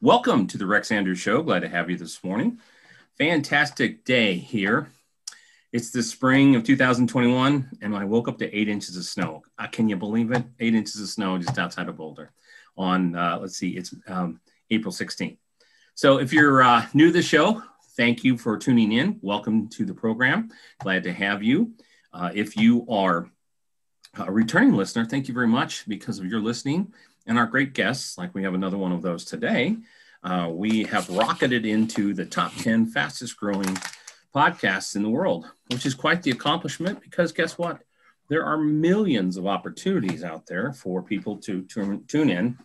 Welcome to the Rex Andrews Show. Glad to have you this morning. Fantastic day here. It's the spring of 2021, and I woke up to 8 inches of snow. Can you believe it? 8 inches of snow just outside of Boulder on, it's April 16th. So if you're new to the show, thank you for tuning in. Welcome to the program. Glad to have you. If you are a returning listener, thank you very much because of your listening and our great guests, like we have another one of those today. We have rocketed into the top 10 fastest growing podcasts in the world, which is quite the accomplishment because guess what? There are millions of opportunities out there for people to tune in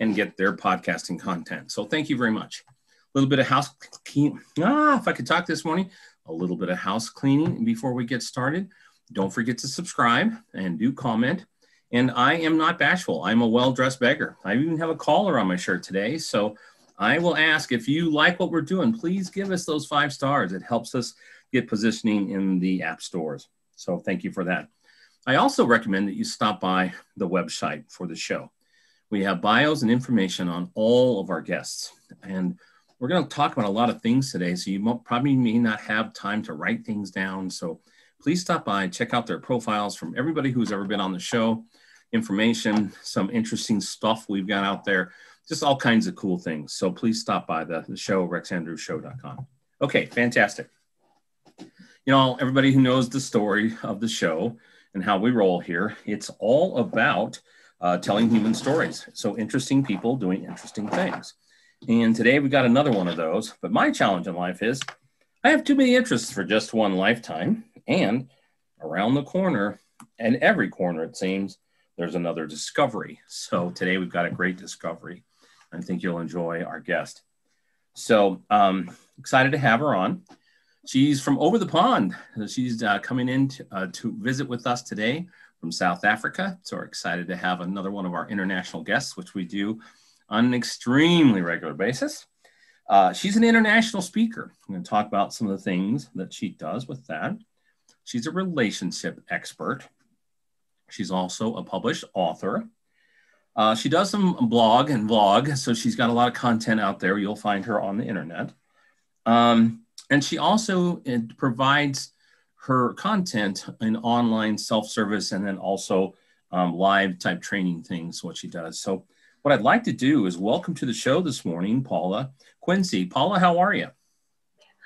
and get their podcasting content. So thank you very much. A little bit of house cleaning. If I could talk this morning, a little bit of house cleaning before we get started. Don't forget to subscribe and do comment. And I am not bashful. I'm a well-dressed beggar. I even have a collar on my shirt today. So I will ask if you like what we're doing, please give us those 5 stars. It helps us get positioning in the app stores. So thank you for that. I also recommend that you stop by the website for the show. We have bios and information on all of our guests. And we're going to talk about a lot of things today. So you probably may not have time to write things down. So please stop by, check out their profiles from everybody who's ever been on the show. Information, some interesting stuff we've got out there, just all kinds of cool things. So please stop by the show, rexandrewshow.com. Okay, fantastic. You know, everybody who knows the story of the show and how we roll here, it's all about telling human stories. So interesting people doing interesting things. And today we got another one of those. But my challenge in life is I have too many interests for just one lifetime. And around the corner, and every corner it seems, there's another discovery. So today we've got a great discovery. I think you'll enjoy our guest. So excited to have her on. She's from over the pond. She's coming in to visit with us today from South Africa. So we're excited to have another one of our international guests, which we do on an extremely regular basis. She's an international speaker. I'm going to talk about some of the things that she does with that. She's a relationship expert. She's also a published author. She does some blog and vlog, so she's got a lot of content out there. You'll find her on the internet. And she also provides her content in online self-service and then also live type training things, what she does. So what I'd like to do is welcome to the show this morning, Paula Quinsee. Paula, how are you?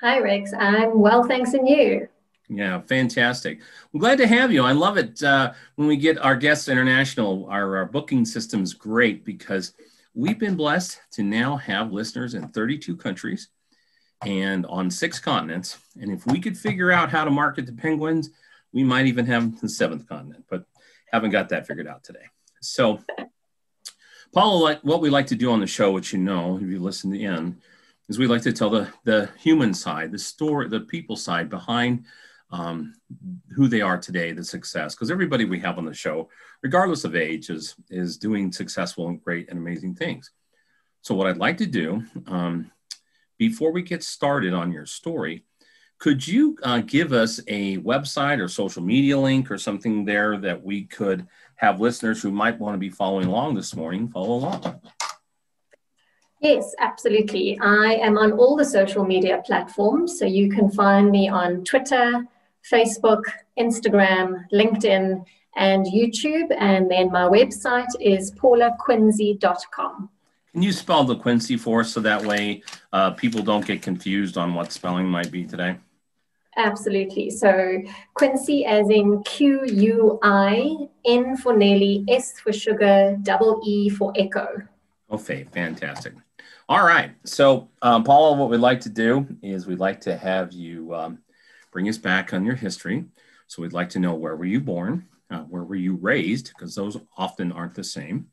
Hi, Rex. I'm well, thanks, and you? Yeah, fantastic. I'm glad to have you. I love it when we get our guests international. Our booking system's great because we've been blessed to now have listeners in 32 countries and on 6 continents. And if we could figure out how to market the penguins, we might even have the 7th continent, but haven't got that figured out today. So, Paula, what we like to do on the show, which you know, if you listen in, is we like to tell the human side, the story, the people side behind who they are today, the success, because everybody we have on the show, regardless of age, is doing successful and great and amazing things. So what I'd like to do, before we get started on your story, could you give us a website or social media link or something there that we could have listeners who might want to be following along this morning, follow along? Yes, absolutely. I am on all the social media platforms, so you can find me on Twitter, Facebook, Instagram, LinkedIn, and YouTube. And then my website is paulaquinsee.com. Can you spell the Quinsee for us so that way people don't get confused on what spelling might be today? Absolutely. So Quinsee as in Q-U-I, N for Nelly, S for sugar, double E for echo. Okay, fantastic. All right. So, Paula, what we'd like to do is we'd like to have you bring us back on your history. So we'd like to know, where were you born? Where were you raised? Because those often aren't the same.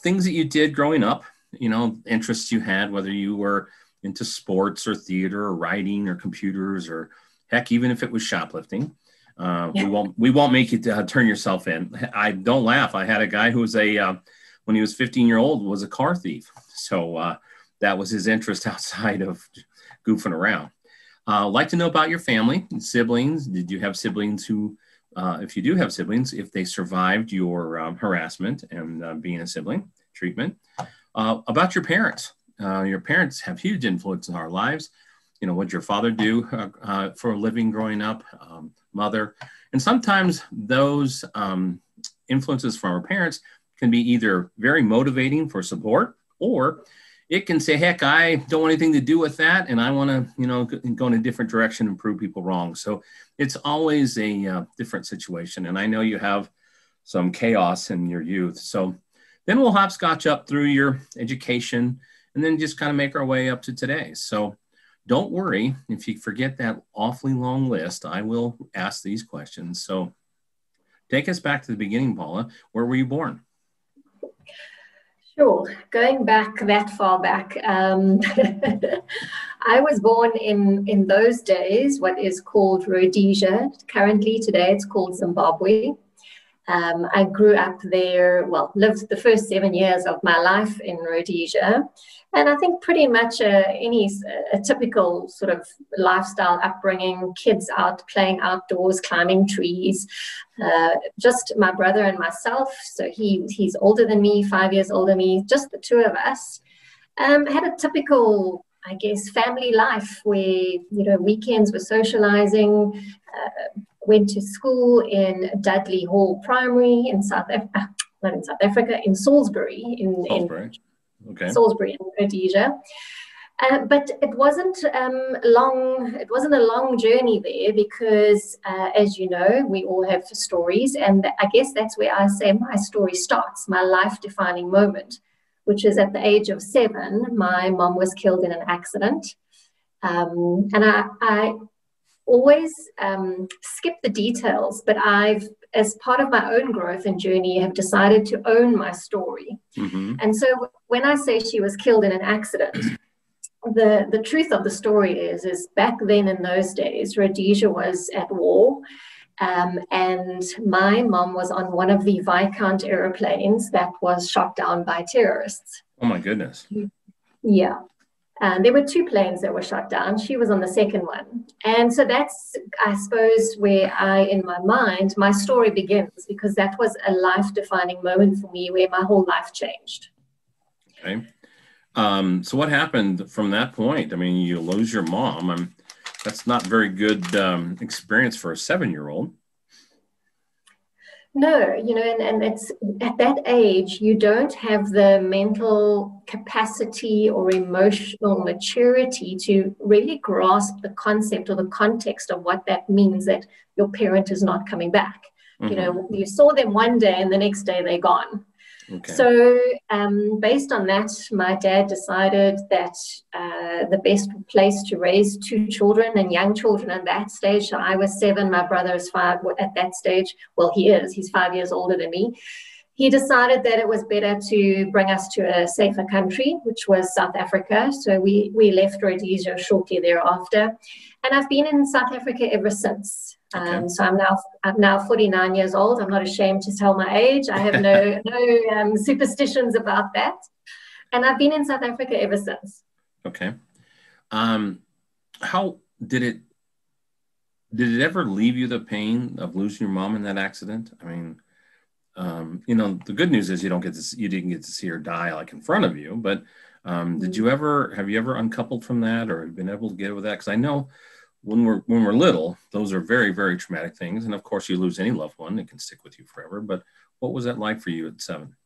Things that you did growing up, you know, interests you had, whether you were into sports or theater or writing or computers or heck, even if it was shoplifting. We won't make you turn yourself in. I don't laugh. I had a guy who was when he was 15-year-old, was a car thief. So that was his interest outside of goofing around. Like to know about your family and siblings. Did you have siblings who, if you do have siblings, if they survived your harassment and being a sibling treatment? About your parents. your parents have huge influence in our lives. You know, what your father do for a living growing up, mother. And sometimes those influences from our parents can be either very motivating for support, or it can say, heck, I don't want anything to do with that, and I want to, you know, go in a different direction and prove people wrong. So it's always a different situation. And I know you have some chaos in your youth. So then we'll hopscotch up through your education and then just kind of make our way up to today. So don't worry if you forget that awfully long list. I will ask these questions. So take us back to the beginning, Paula. Where were you born? Sure. Going back that far back, I was born in those days, what is called Rhodesia. Currently, today, it's called Zimbabwe. I grew up there, well, lived the first 7 years of my life in Rhodesia. And I think pretty much a typical sort of lifestyle upbringing, kids out playing outdoors, climbing trees, just my brother and myself. So he's older than me, 5 years older than me, just the two of us. Had a typical, I guess, family life where, you know, weekends were socializing, went to school in Dudley Hall Primary in in Salisbury, Salisbury in Rhodesia. But it wasn't long. It wasn't a long journey there because, as you know, we all have stories, and I guess that's where I say my story starts, my life-defining moment, which is at the age of 7. My mom was killed in an accident, and I always skip the details, but I've, as part of my own growth and journey, have decided to own my story. Mm-hmm. And so when I say she was killed in an accident, the truth of the story is back then in those days, Rhodesia was at war, and my mom was on one of the Viscount aeroplanes that was shot down by terrorists. Oh my goodness. Yeah. There were 2 planes that were shot down. She was on the second one. And so that's, I suppose, where in my mind, my story begins, because that was a life-defining moment for me where my whole life changed. Okay. So what happened from that point? I mean, you lose your mom. That's not very good experience for a 7-year-old. No, you know, and it's at that age, you don't have the mental capacity or emotional maturity to really grasp the concept or the context of what that means, that your parent is not coming back. Mm-hmm. You know, you saw them one day and the next day they're gone. Okay. So based on that, my dad decided that the best place to raise 2 children and young children at that stage, so I was 7, my brother is 5 at that stage. Well, he's 5 years older than me. He decided that it was better to bring us to a safer country, which was South Africa. So we left Rhodesia shortly thereafter. And I've been in South Africa ever since. Okay. So I'm now 49 years old. I'm not ashamed to tell my age. I have no superstitions about that. And I've been in South Africa ever since. Okay. How did it ever leave you, the pain of losing your mom in that accident? I mean, you know, the good news is you didn't get to see her die like in front of you, but have you ever uncoupled from that, or been able to get over that? Because I know when we're little, those are very, very traumatic things. And of course you lose any loved one, it can stick with you forever. But what was that like for you at 7?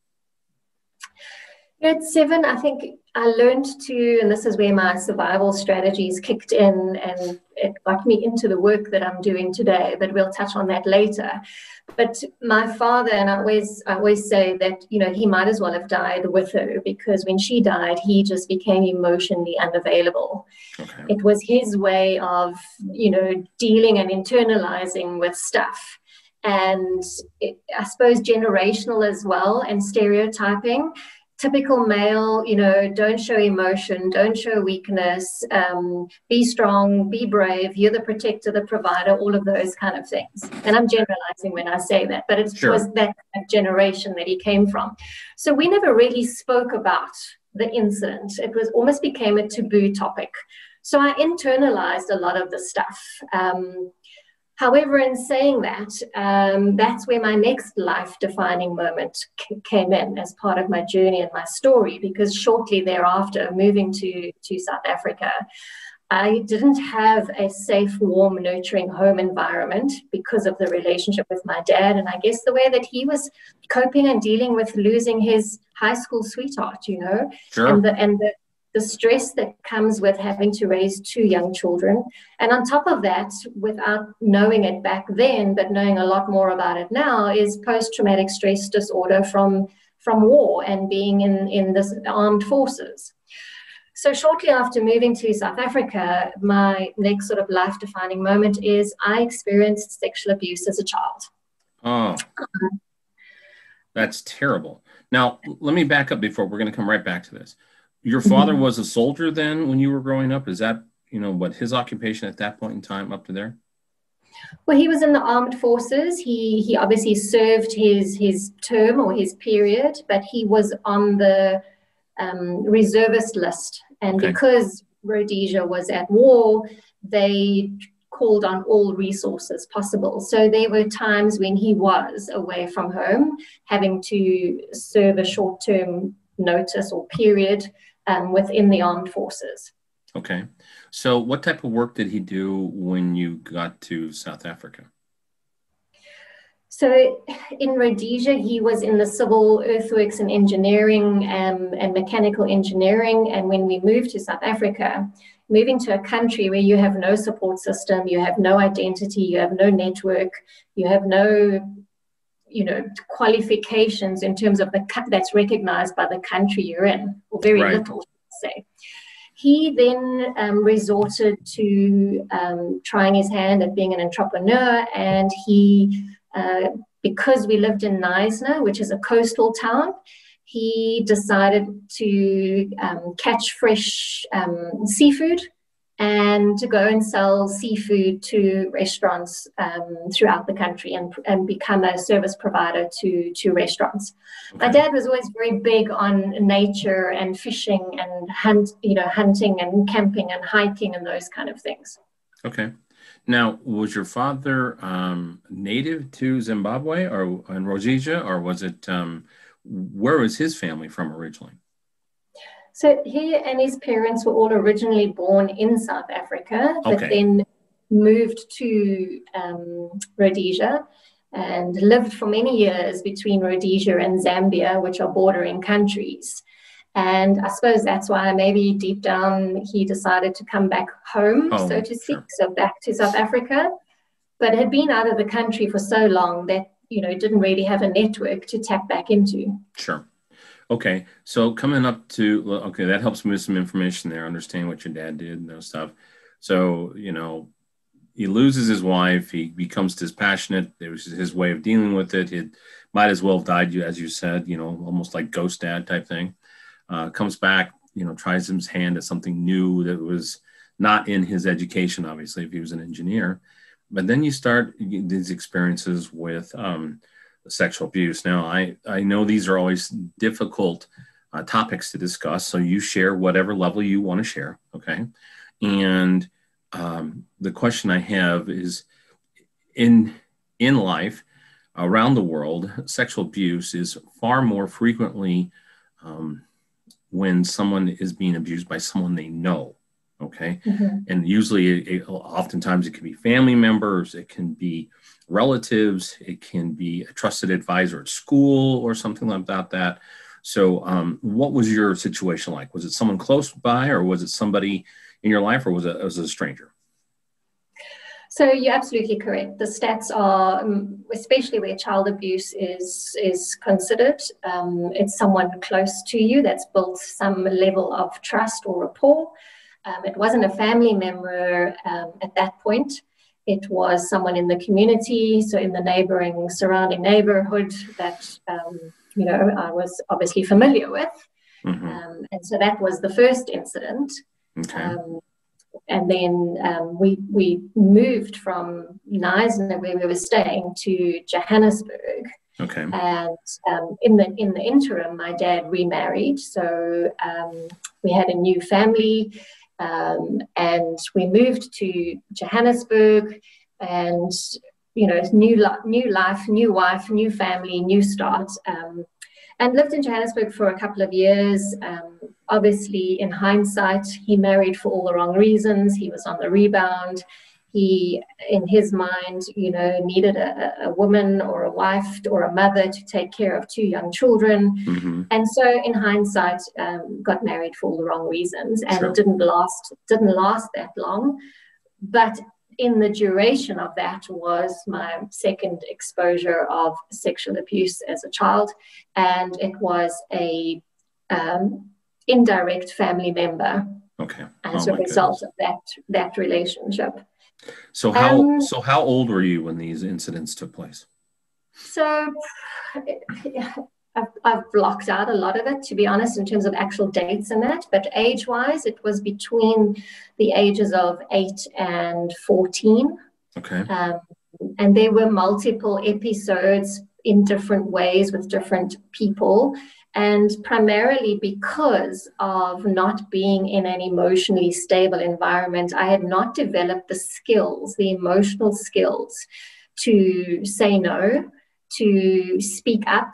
At 7, I think I learned to, and this is where my survival strategies kicked in, and it got me into the work that I'm doing today, but we'll touch on that later. But my father, and I always say that, you know, he might as well have died with her, because when she died, he just became emotionally unavailable. Okay. It was his way of, you know, dealing and internalizing with stuff. And I suppose generational as well, and stereotyping. Typical male, you know, don't show emotion, don't show weakness, be strong, be brave, you're the protector, the provider, all of those kind of things. And I'm generalizing when I say that, but it was that generation that he came from. So we never really spoke about the incident. It was almost became a taboo topic. So I internalized a lot of the stuff. However, in saying that, that's where my next life-defining moment came in as part of my journey and my story, because shortly thereafter, moving to South Africa, I didn't have a safe, warm, nurturing home environment because of the relationship with my dad. And I guess the way that he was coping and dealing with losing his high school sweetheart, you know, Sure. and the stress that comes with having to raise two young children. And on top of that, without knowing it back then, but knowing a lot more about it now, is post-traumatic stress disorder from war and being in this armed forces. So shortly after moving to South Africa, my next sort of life-defining moment is I experienced sexual abuse as a child. Oh, that's terrible. Now, let me back up before we're going to come right back to this. Your father was a soldier then when you were growing up? Is that, you know, what his occupation at that point in time up to there? Well, he was in the armed forces. He obviously served his term or his period, but he was on the reservist list. And Okay. because Rhodesia was at war, they called on all resources possible. So there were times when he was away from home, having to serve a short-term notice or period within the armed forces. Okay. So what type of work did he do when you got to South Africa? So in Rhodesia, he was in the civil earthworks and engineering and mechanical engineering. And when we moved to South Africa, moving to a country where you have no support system, you have no identity, you have no network, you have no, you know, qualifications in terms of that's recognized by the country you're in, or very Right. little, say. He then resorted to trying his hand at being an entrepreneur, and he, because we lived in Knysna, which is a coastal town, he decided to catch fresh seafood and to go and sell seafood to restaurants throughout the country and become a service provider to restaurants. Okay. My dad was always very big on nature and fishing and hunting and camping and hiking and those kind of things. Okay. Now, was your father native to Zimbabwe or in Rhodesia, or was it, where was his family from originally? So he and his parents were all originally born in South Africa, but Okay. then moved to Rhodesia and lived for many years between Rhodesia and Zambia, which are bordering countries. And I suppose that's why maybe deep down he decided to come back home, so to speak, sure. So back to South Africa, but had been out of the country for so long that, you know, didn't really have a network to tap back into. Sure. Okay, so coming up to, okay, that helps me with some information there, understand what your dad did and those stuff. So, you know, he loses his wife, he becomes dispassionate. It was his way of dealing with it. He might as well have died, as you said, you know, almost like ghost dad type thing. Comes back, you know, tries his hand at something new that was not in his education, obviously, if he was an engineer. But then you start these experiences with sexual abuse. Now, I know these are always difficult topics to discuss, so you share whatever level you want to share, okay? And the question I have is, in life, around the world, sexual abuse is far more frequently when someone is being abused by someone they know, okay? Mm-hmm. And usually, oftentimes it can be family members, it can be relatives, it can be a trusted advisor at school or something like that. So what was your situation like? Was it someone close by, or was it somebody in your life, or was it a stranger? So you're absolutely correct. The stats are, especially where child abuse is considered, it's someone close to you that's built some level of trust or rapport. It wasn't a family member at that point. It was someone in the community, so in the surrounding neighborhood that, you know, I was obviously familiar with. Mm-hmm. And so that was the first incident. Okay. And then we moved from Knysna, where we were staying, to Johannesburg. Okay. And in the interim, my dad remarried, so we had a new family, and we moved to Johannesburg. and, you know, new life, new wife, new family, new start. And lived in Johannesburg for a couple of years. Obviously, in hindsight, he married for all the wrong reasons. He was on the rebound. He, in his mind, you know, needed a woman or a wife or a mother to take care of two young children. Mm-hmm. And so, in hindsight, got married for all the wrong reasons, and Sure. it didn't last that long. But in the duration of that was my second exposure of sexual abuse as a child, and it was a indirect family member. Okay. As a result of that relationship. So how old were you when these incidents took place? So I've blocked out a lot of it, to be honest, in terms of actual dates and that. But age-wise, it was between the ages of 8 and 14. Okay. And there were multiple episodes in different ways with different people. And primarily because of not being in an emotionally stable environment, I had not developed the skills, the emotional skills to say no, to speak up,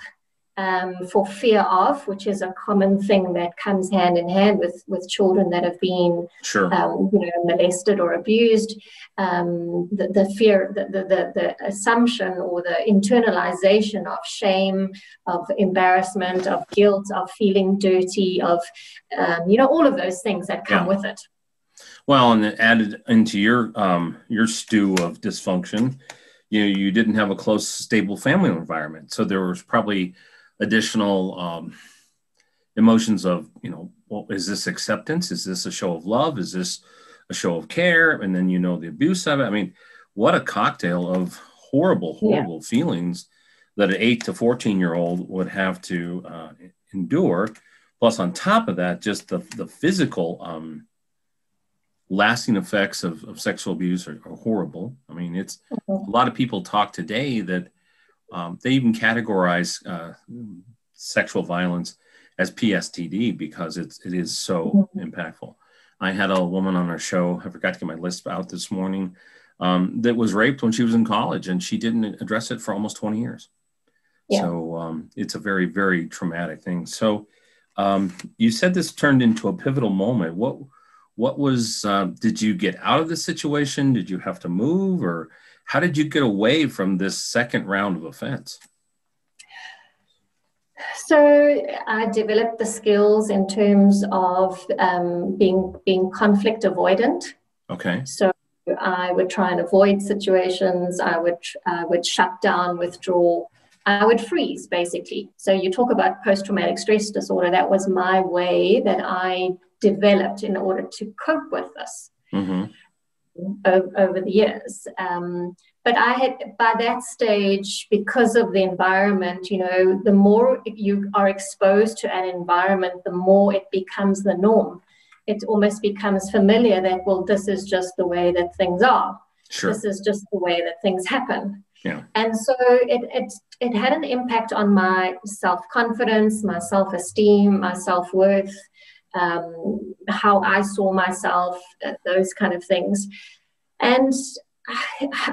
for fear of, which is a common thing that comes hand in hand with children that have been Sure. You know, molested or abused. The fear, the assumption or the internalization of shame, of embarrassment, of guilt, of feeling dirty, of you know, all of those things that come with it. Well, and added into your stew of dysfunction, you know, you didn't have a close, stable family environment, so there was probably additional emotions of, you know, well, is this acceptance? Is this a show of love? Is this a show of care? And then, you know, the abuse of it. I mean, what a cocktail of horrible feelings that an 8 to 14-year-old would have to endure. Plus, on top of that, just the physical lasting effects of sexual abuse are horrible. I mean, it's a lot of people talk today that they even categorize sexual violence as PSTD because it is so impactful. I had a woman on our show, I forgot to get my list out this morning, that was raped when she was in college, and she didn't address it for almost 20 years. Yeah. So it's a very, very traumatic thing. So you said this turned into a pivotal moment. What was, did you get out of the situation? Did you have to move, or how did you get away from this second round of offense? So I developed the skills in terms of being conflict avoidant. Okay. So I would try and avoid situations. I would shut down, withdraw. I would freeze, basically. So you talk about post-traumatic stress disorder. That was my way that I developed in order to cope with this over the years. But I had, by that stage, because of the environment, you know, the more you are exposed to an environment, the more it becomes the norm. It almost becomes familiar that, well, this is just the way that things are. Sure. This is just the way that things happen. Yeah. And so it had an impact on my self-confidence, my self-esteem, my self-worth, how I saw myself, those kind of things. And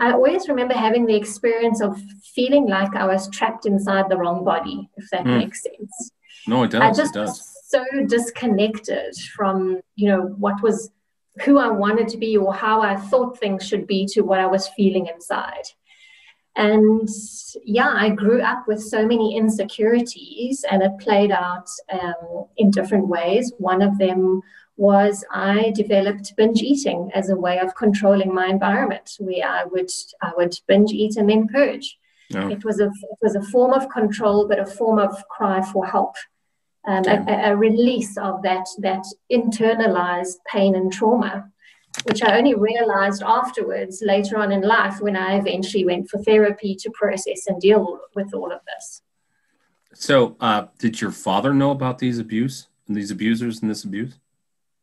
I always remember having the experience of feeling like I was trapped inside the wrong body, if that makes sense. No, it does. I just was so disconnected from, you know, who I wanted to be or how I thought things should be to what I was feeling inside. And yeah, I grew up with so many insecurities, and it played out in different ways. One of them was I developed binge eating as a way of controlling my environment, where I would binge eat and then purge. Oh. It was a form of control, but a form of cry for help, a release of that internalized pain and trauma, which I only realized afterwards, later on in life, when I eventually went for therapy to process and deal with all of this. So did your father know about these abusers and this abuse?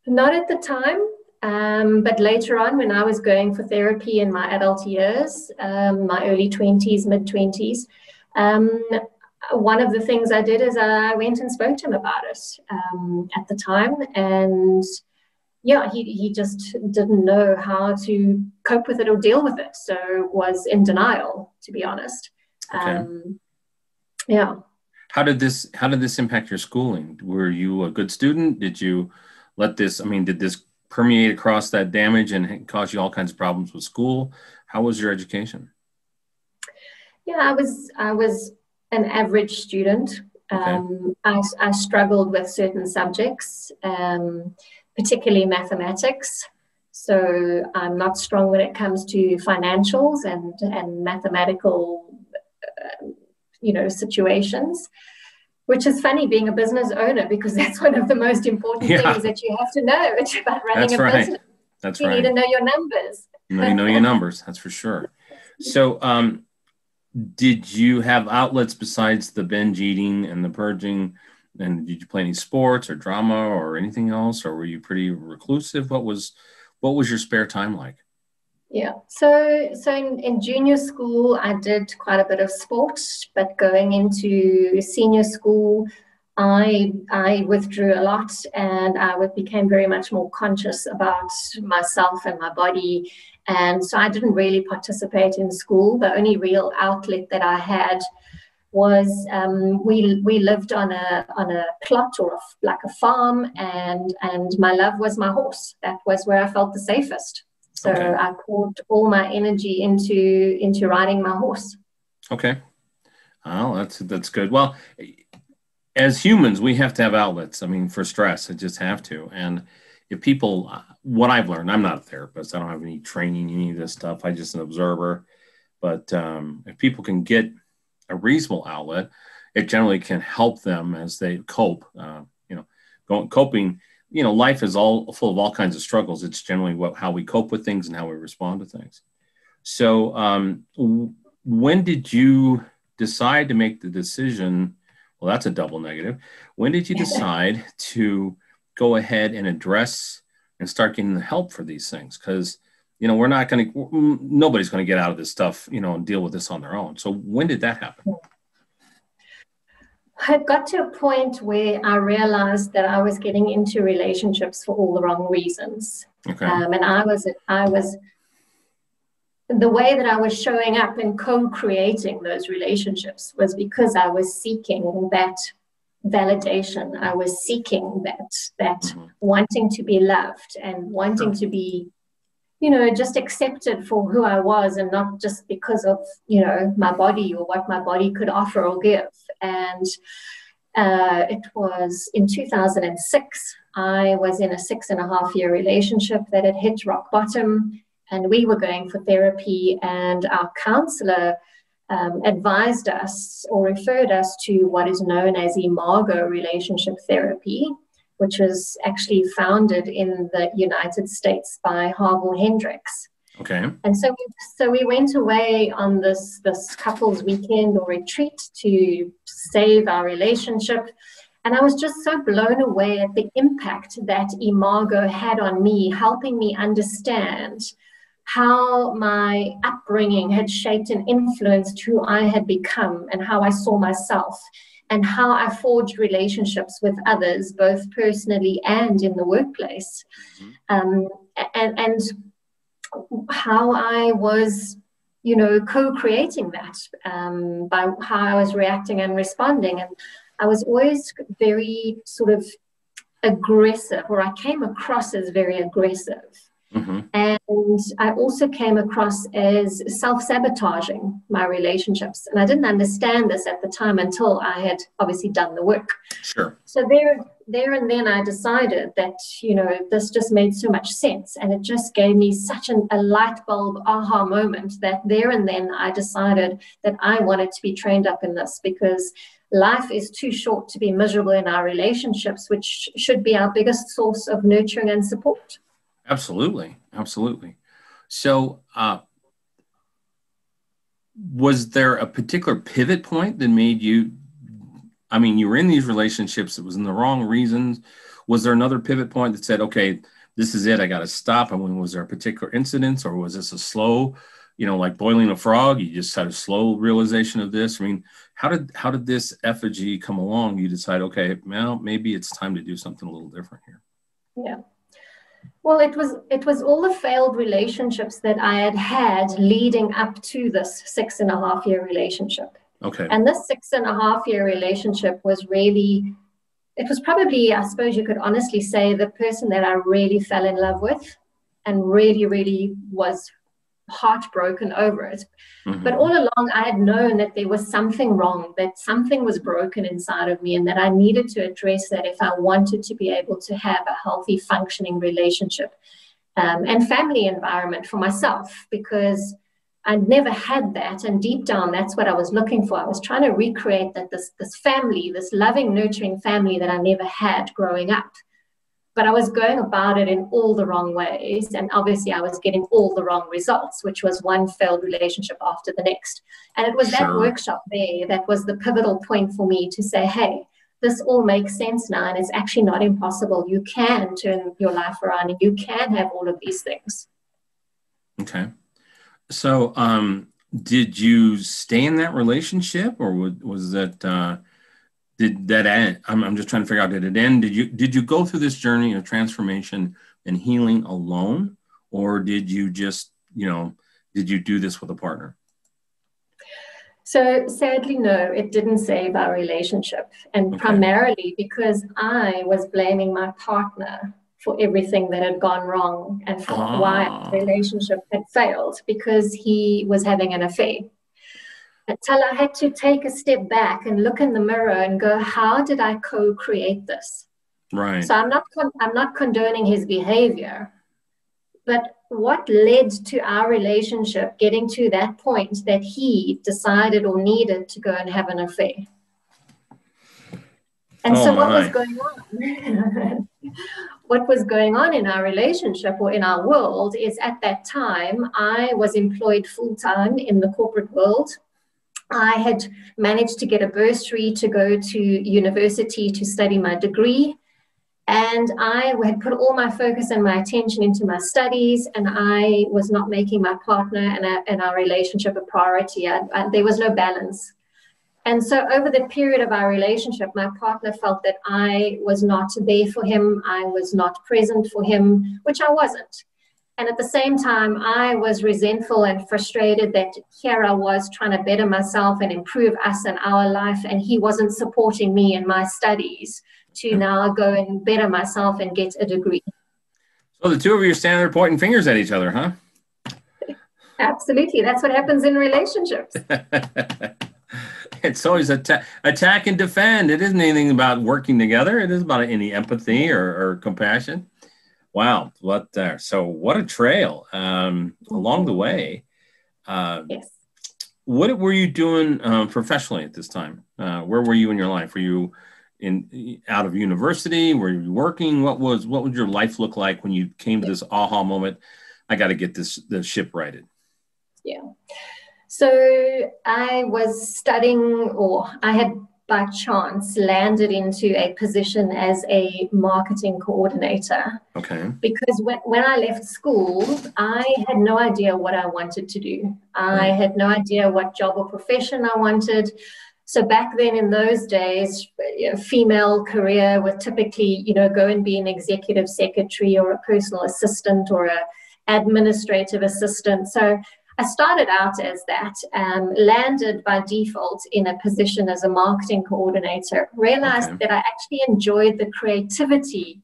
Not at the time, but later on when I was going for therapy in my adult years, my early 20s, mid-20s, one of the things I did is I went and spoke to him about it at the time, and yeah, he just didn't know how to cope with it or deal with it. So was in denial, to be honest. Okay. Yeah. How did this impact your schooling? Were you a good student? Did you let this, did this permeate across that damage and cause you all kinds of problems with school? How was your education? Yeah, I was an average student. Okay. I struggled with certain subjects, particularly mathematics. So I'm not strong when it comes to financials and mathematical, situations, which is funny being a business owner, because that's one of the most important things that you have to know about running a business. That's you right. need to know your numbers. You know your numbers, that's for sure. So did you have outlets besides the binge eating and the purging? And did you play any sports or drama or anything else? Or were you pretty reclusive? What was your spare time like? Yeah, so in junior school, I did quite a bit of sport, but going into senior school, I withdrew a lot, and I became very much more conscious about myself and my body. And so I didn't really participate in school. The only real outlet that I had was we lived on a plot or like a farm, and my love was my horse. That was where I felt the safest. So I poured all my energy into riding my horse. Okay. Oh, that's good. Well, as humans, we have to have outlets. For stress, I just have to. And if people, what I've learned, I'm not a therapist. I don't have any training in any of this stuff. I'm just an observer. But if people can get a reasonable outlet, it generally can help them as they cope. Coping. Life is all full of all kinds of struggles. It's generally how we cope with things and how we respond to things. So when did you decide to make the decision? Well, that's a double negative. When did you decide to go ahead and address and start getting the help for these things? Because, nobody's going to get out of this stuff, and deal with this on their own. So when did that happen? I got to a point where I realized that I was getting into relationships for all the wrong reasons. Okay. And I was the way that I was showing up and co-creating those relationships was because I was seeking that validation. I was seeking that wanting to be loved and wanting to be, just accepted for who I was, and not just because of, my body or what my body could offer or give. And it was in 2006, I was in a 6.5-year relationship that had hit rock bottom, and we were going for therapy, and our counselor advised us or referred us to what is known as imago relationship therapy, which was actually founded in the United States by Harville Hendricks. Okay. And so we went away on this couples weekend or retreat to save our relationship. And I was just so blown away at the impact that imago had on me, helping me understand how my upbringing had shaped and influenced who I had become and how I saw myself, and how I forged relationships with others, both personally and in the workplace. And how I was, co-creating that by how I was reacting and responding. And I was always very sort of aggressive, or I came across as very aggressive. And I also came across as self-sabotaging my relationships. And I didn't understand this at the time until I had obviously done the work. Sure. So there and then I decided that, this just made so much sense. And it just gave me such a light bulb aha moment that there and then I decided that I wanted to be trained up in this, because life is too short to be miserable in our relationships, which should be our biggest source of nurturing and support. Absolutely. Absolutely. So was there a particular pivot point that made you, you were in these relationships, it was in the wrong reasons. Was there another pivot point that said, okay, this is it, I got to stop? Was there a particular incident, or was this a slow, like boiling a frog? You just had a slow realization of this? How did this effigy come along? You decide, okay, well, maybe it's time to do something a little different here. Yeah. Well, it was all the failed relationships that I had had leading up to this 6.5 year relationship. Okay. And this 6.5 year relationship was really, it was probably, I suppose you could honestly say, the person that I really fell in love with and really, really was heartbroken over it. Mm-hmm. But all along, I had known that there was something wrong, that something was broken inside of me, and that I needed to address that if I wanted to be able to have a healthy, functioning relationship and family environment for myself, because I'd never had that. And deep down, that's what I was looking for. I was trying to recreate that this family, this loving, nurturing family that I never had growing up. But I was going about it in all the wrong ways. And obviously I was getting all the wrong results, which was one failed relationship after the next. And it was that workshop there that was the pivotal point for me to say, hey, this all makes sense now. And it's actually not impossible. You can turn your life around and you can have all of these things. Okay. So did you stay in that relationship, or was that... did that end? I'm just trying to figure out, did it end? Did you go through this journey of transformation and healing alone, or did you just, did you do this with a partner? So sadly, no, it didn't save our relationship. And primarily because I was blaming my partner for everything that had gone wrong and for why our relationship had failed, because he was having an affair. Until I had to take a step back and look in the mirror and go, how did I co-create this? Right. So I'm not condoning his behavior, but what led to our relationship getting to that point that he decided or needed to go and have an affair? And so what was going on? What was going on in our relationship or in our world is, at that time, I was employed full-time in the corporate world. I had managed to get a bursary to go to university to study my degree. And I had put all my focus and my attention into my studies, and I was not making my partner and our relationship a priority. There was no balance. And so over the period of our relationship, my partner felt that I was not there for him. I was not present for him, which I wasn't. And at the same time, I was resentful and frustrated that here I was trying to better myself and improve us and our life, and he wasn't supporting me in my studies to now go and better myself and get a degree. So the two of you are standing there pointing fingers at each other, huh? Absolutely. That's what happens in relationships. It's always attack and defend. It isn't anything about working together. It isn't about any empathy or compassion. Wow. So what a trail along the way. Yes. What were you doing professionally at this time? Where were you in your life? Were you out of university? Were you working? What would your life look like when you came to this aha moment? I got to get the ship righted. Yeah. So I was studying, or I had by chance landed into a position as a marketing coordinator. Okay. Because when I left school, I had no idea what I wanted to do. I had no idea what job or profession I wanted. So back then in those days, female career would typically, go and be an executive secretary or a personal assistant or an administrative assistant. So I started out as that, landed by default in a position as a marketing coordinator, realized that I actually enjoyed the creativity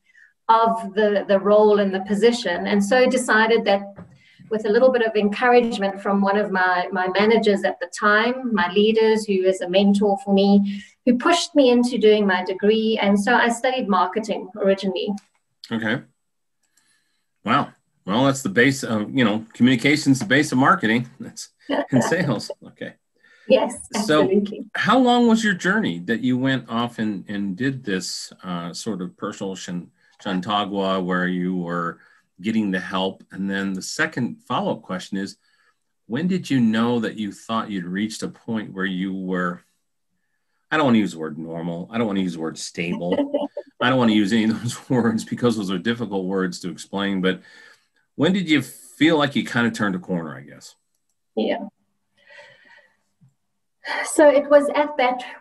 of the role and the position, and so decided that with a little bit of encouragement from one of my managers at the time, my leaders, who is a mentor for me, who pushed me into doing my degree. And so I studied marketing originally. Okay. Wow. Well, that's the base of, communication's the base of marketing. That's in sales. Okay. Yes, absolutely. So how long was your journey that you went off and did this sort of personal Shantagua, where you were getting the help? And then the second follow-up question is, when did you know that you thought you'd reached a point where you were, I don't want to use the word normal, I don't want to use the word stable, I don't want to use any of those words because those are difficult words to explain, but when did you feel like you kind of turned a corner, I guess? Yeah. So it was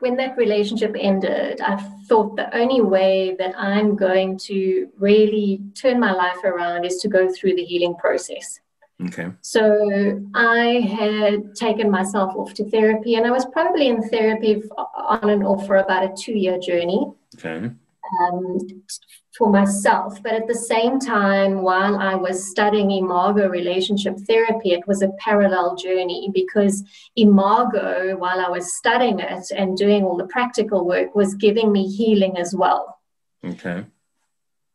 when that relationship ended, I thought the only way that I'm going to really turn my life around is to go through the healing process. Okay. So I had taken myself off to therapy, and I was probably in therapy on and off for about a 2-year journey. Okay. For myself. But at the same time, while I was studying Imago relationship therapy, it was a parallel journey, because Imago, while I was studying it and doing all the practical work, was giving me healing as well. Okay.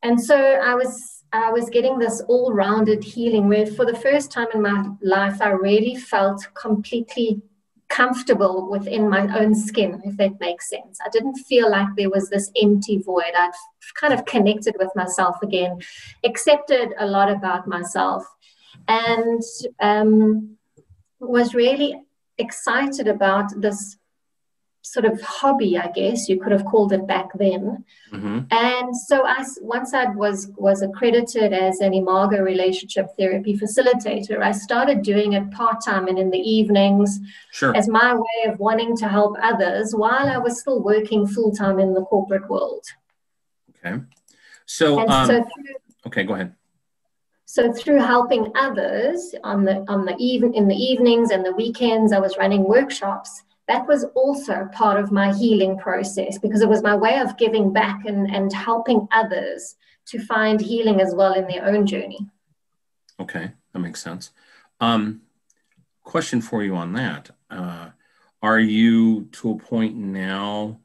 And so I was getting this all-rounded healing where for the first time in my life, I really felt completely comfortable within my own skin, if that makes sense. I didn't feel like there was this empty void. I'd kind of connected with myself again, accepted a lot about myself, and was really excited about this sort of hobby, I guess you could have called it back then. Mm-hmm. And so once I was accredited as an Imago relationship therapy facilitator, I started doing it part-time and in the evenings. Sure. As my way of wanting to help others while I was still working full-time in the corporate world. Okay. So, okay, go ahead. So through helping others in the evenings and the weekends, I was running workshops. That was also part of my healing process, because it was my way of giving back and helping others to find healing as well in their own journey. Okay, that makes sense. Question for you on that. Are you to a point now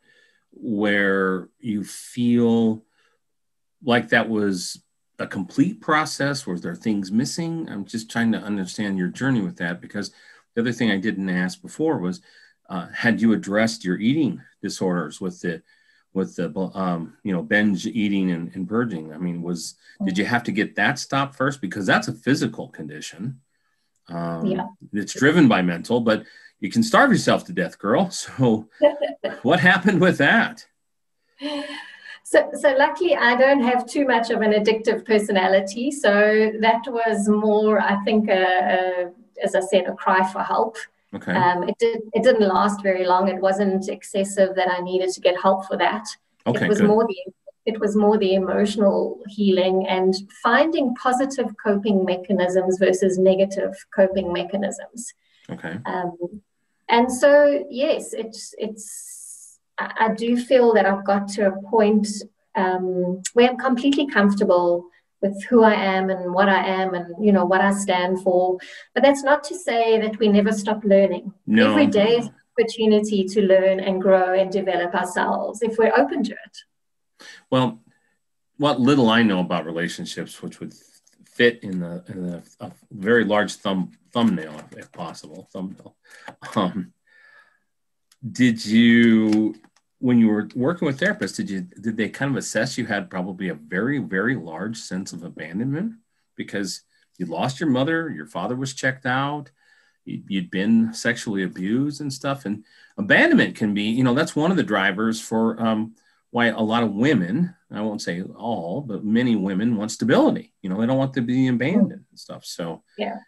where you feel like that was a complete process? Was there things missing? I'm just trying to understand your journey with that, because the other thing I didn't ask before was, had you addressed your eating disorders with the binge eating and purging? I mean, did you have to get that stopped first? Because that's a physical condition. It's driven by mental, but you can starve yourself to death, girl. So what happened with that? So luckily, I don't have too much of an addictive personality. So that was more, I think, as I said, a cry for help. Okay. It didn't last very long. It wasn't excessive that I needed to get help for that. Okay, it was more the emotional healing and finding positive coping mechanisms versus negative coping mechanisms. Okay. And so, yes, I do feel that I've got to a point where I'm completely comfortable with who I am and what I am and, what I stand for. But that's not to say that we never stop learning. No. Every day is an opportunity to learn and grow and develop ourselves if we're open to it. Well, what little I know about relationships, which would fit in a very large thumbnail, if possible, did you, when you were working with therapists, did they kind of assess you had probably a very, very large sense of abandonment because you lost your mother, your father was checked out, you'd been sexually abused and stuff, and abandonment can be, that's one of the drivers for why a lot of women, I won't say all, but many women want stability. They don't want to be abandoned and stuff. So yeah.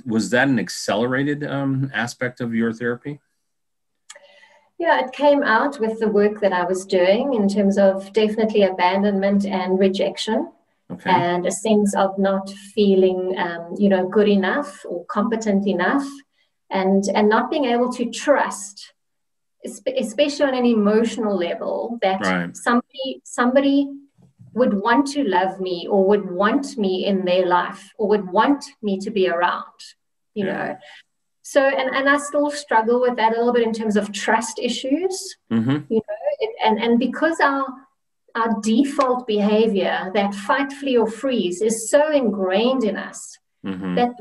Was that an accelerated aspect of your therapy? Yeah, it came out with the work that I was doing in terms of definitely abandonment and rejection. Okay. And a sense of not feeling, good enough or competent enough, and not being able to trust, especially on an emotional level, that right. somebody would want to love me or would want me in their life or would want me to be around, you know. So, and I still struggle with that a little bit in terms of trust issues, and because our default behavior, that fight, flee, or freeze, is so ingrained in us that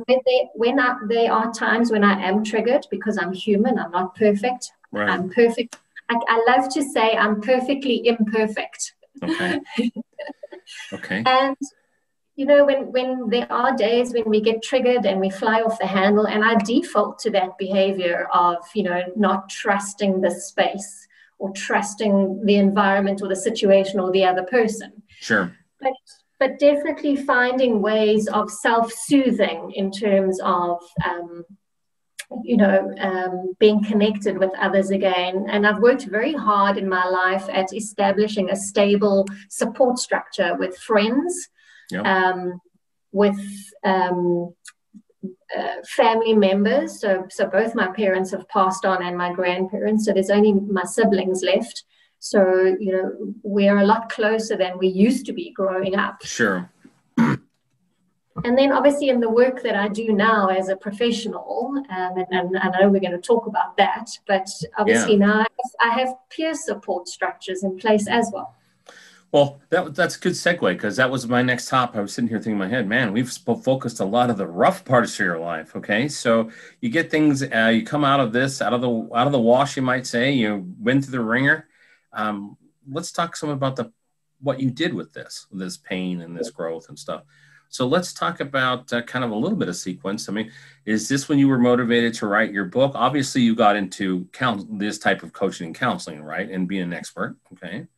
there are times when I am triggered, because I'm human, I'm not perfect. Right. I'm perfect. I love to say I'm perfectly imperfect. Okay. Okay. And when there are days when we get triggered and we fly off the handle, and I default to that behavior of, not trusting the space or trusting the environment or the situation or the other person. Sure. But definitely finding ways of self-soothing in terms of being connected with others again. And I've worked very hard in my life at establishing a stable support structure with friends, Yep. with family members. So both my parents have passed on and my grandparents. So there's only my siblings left. So, we're a lot closer than we used to be growing up. Sure. And then obviously in the work that I do now as a professional, and I know we're going to talk about that, but obviously now I have peer support structures in place as well. Well, that's a good segue, because that was my next topic. I was sitting here thinking in my head, man, we've focused a lot of the rough parts of your life. Okay, so you get things, you come out of this, out of the wash, you might say. You went through the ringer. Let's talk some about what you did with this pain and this growth and stuff. So let's talk about kind of a little bit of sequence. I mean, is this when you were motivated to write your book? Obviously, you got into this type of coaching and counseling, right? And being an expert, okay?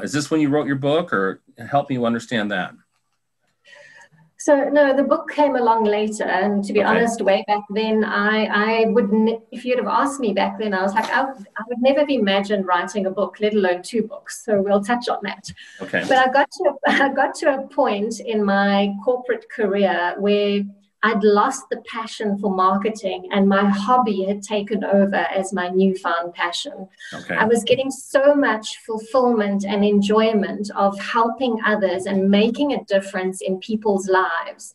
Is this when you wrote your book, or help me understand that? So no, the book came along later, and to be honest, way back then, I wouldn't. If you'd have asked me back then, I was like, I would never have imagined writing a book, let alone 2 books. So we'll touch on that. Okay. But I got to a point in my corporate career where I'd lost the passion for marketing, and my hobby had taken over as my newfound passion. Okay. I was getting so much fulfillment and enjoyment of helping others and making a difference in people's lives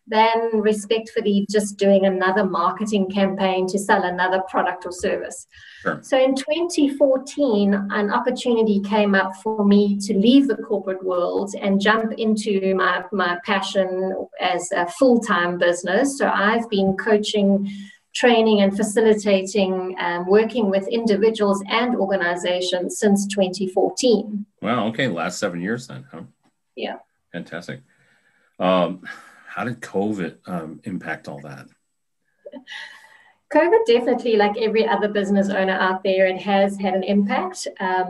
than respectfully just doing another marketing campaign to sell another product or service. Sure. So in 2014, an opportunity came up for me to leave the corporate world and jump into my passion as a full-time business. So I've been coaching, training, and facilitating, working with individuals and organizations since 2014. Wow. Okay. Last 7 years then, huh? Yeah. Fantastic. How did COVID impact all that? COVID definitely, like every other business owner out there, it has had an impact. I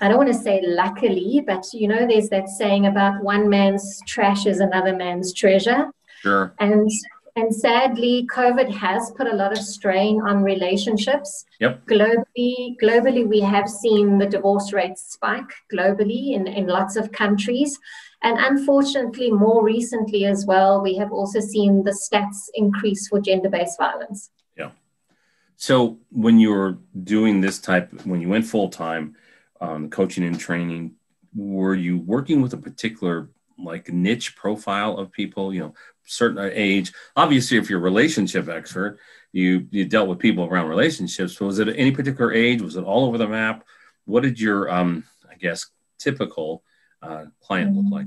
don't want to say luckily, but there's that saying about one man's trash is another man's treasure. Sure. And sadly, COVID has put a lot of strain on relationships. Yep. Globally, we have seen the divorce rates spike globally in lots of countries. And unfortunately, more recently as well, we have also seen the stats increase for gender-based violence. Yeah. So when you were doing this when you went full-time, coaching and training, were you working with a particular niche profile of people, certain age? Obviously, if you're a relationship expert, you dealt with people around relationships. But was it any particular age? Was it all over the map? What did your, typical client look like?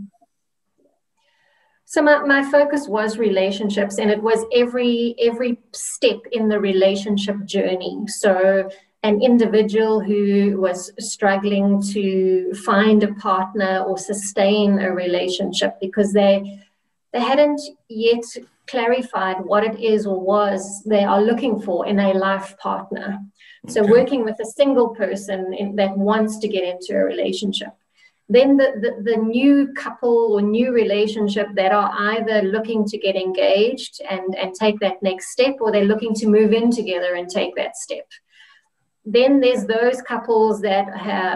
So my focus was relationships, and it was every step in the relationship journey. So an individual who was struggling to find a partner or sustain a relationship because they hadn't yet clarified what it is or was they are looking for in a life partner. Okay. So working with a single person that wants to get into a relationship. Then the new couple or new relationship that are either looking to get engaged and take that next step, or they're looking to move in together and take that step. Then there's those couples that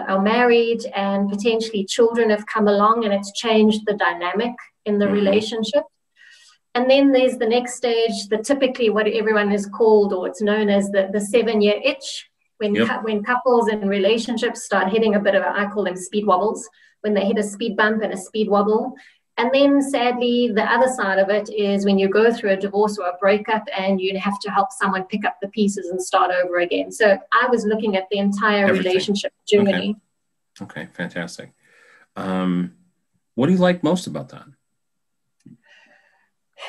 are married and potentially children have come along and it's changed the dynamic in the relationship. And then there's the next stage, typically what everyone is called, or it's known as the 7-year itch, when couples and relationships start hitting a bit of, I call them speed wobbles, when they hit a speed bump and a speed wobble. And then sadly, the other side of it is when you go through a divorce or a breakup and you have to help someone pick up the pieces and start over again. So I was looking at the entire relationship journey. Okay, fantastic. What do you like most about that?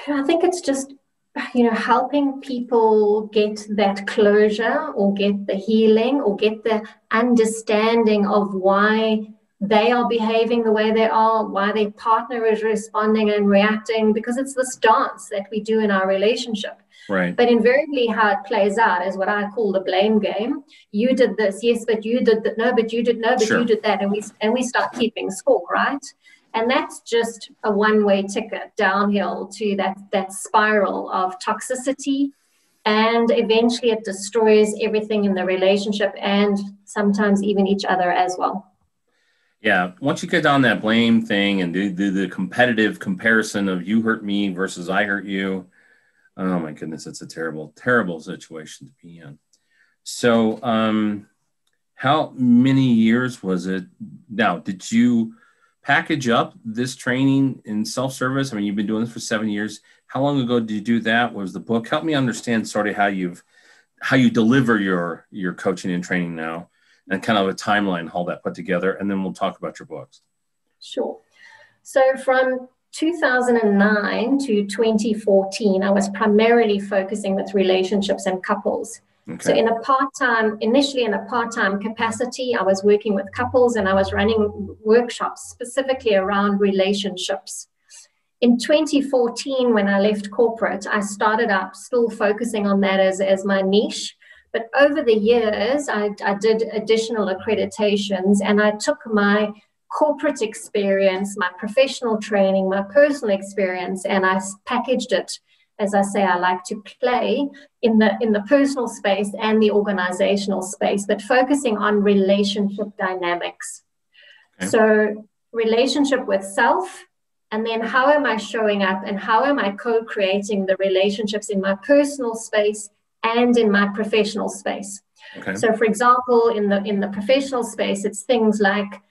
I think it's just, helping people get that closure or get the healing or get the understanding of why they are behaving the way they are, why their partner is responding and reacting, because it's this dance that we do in our relationship. Right. But invariably how it plays out is what I call the blame game. You did this, yes, but you did that. No, but you did, no, but you did that. And we start keeping score, right? And that's just a one-way ticket downhill to that spiral of toxicity And eventually it destroys everything in the relationship and sometimes even each other as well. Yeah, once you get down that blame thing and do the competitive comparison of you hurt me versus I hurt you, oh my goodness, it's a terrible, terrible situation to be in. So how many years was it? Now, did you package up this training in self-service? I mean, you've been doing this for 7 years. How long ago did you do that? What was the book? Help me understand sort of how you deliver your coaching and training now, and kind of a timeline, how that put together, and then we'll talk about your books. Sure. So from 2009 to 2014, I was primarily focusing with relationships and couples. Okay. So initially in a part-time capacity, I was working with couples and I was running workshops specifically around relationships. In 2014, when I left corporate, I started up still focusing on that as my niche. But over the years, I did additional accreditations and I took my corporate experience, my professional training, my personal experience, and I packaged it. As I say, I like to play in the personal space and the organizational space, but focusing on relationship dynamics. Okay. So relationship with self, and then how am I showing up and how am I co-creating the relationships in my personal space and in my professional space. Okay. So for example, in the professional space, it's things like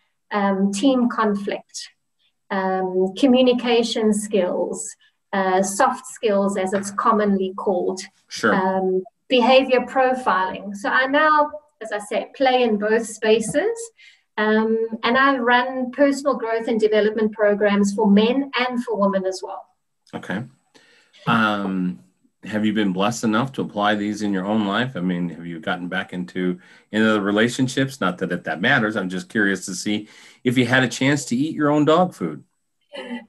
team conflict, communication skills, soft skills, as it's commonly called, sure. Behavior profiling. So I now, as I say, play in both spaces, and I run personal growth and development programs for men and for women as well. Okay. Have you been blessed enough to apply these in your own life? I mean, have you gotten back into the relationships? Not that that matters. I'm just curious to see if you had a chance to eat your own dog food.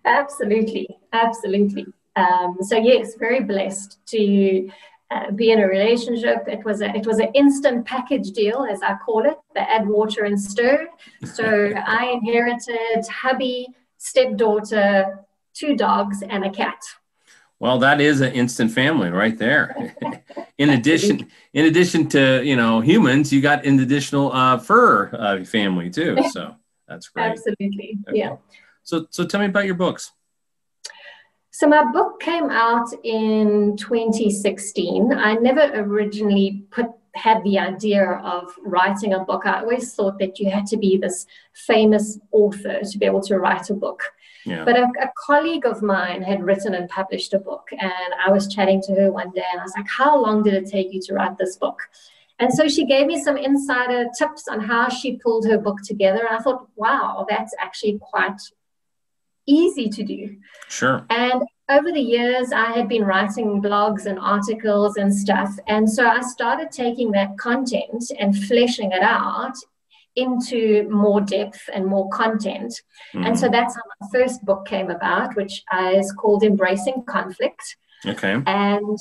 Absolutely. So yes, very blessed to be in a relationship. It was an instant package deal, as I call it, the add water and stir. So I inherited hubby, stepdaughter, 2 dogs, and a cat. Well, that is an instant family right there. In addition to humans, you got an additional fur family too. So that's great. Absolutely, okay. Yeah. So tell me about your books. So my book came out in 2016. I never originally had the idea of writing a book. I always thought that you had to be this famous author to be able to write a book. Yeah. But a colleague of mine had written and published a book, and I was chatting to her one day, and I was like, how long did it take you to write this book? And so she gave me some insider tips on how she pulled her book together. And I thought, wow, that's actually quite easy to do. Sure. And over the years, I had been writing blogs and articles and stuff. And so I started taking that content and fleshing it out into more depth and more content. Mm. And so that's how my first book came about, which is called Embracing Conflict. Okay. And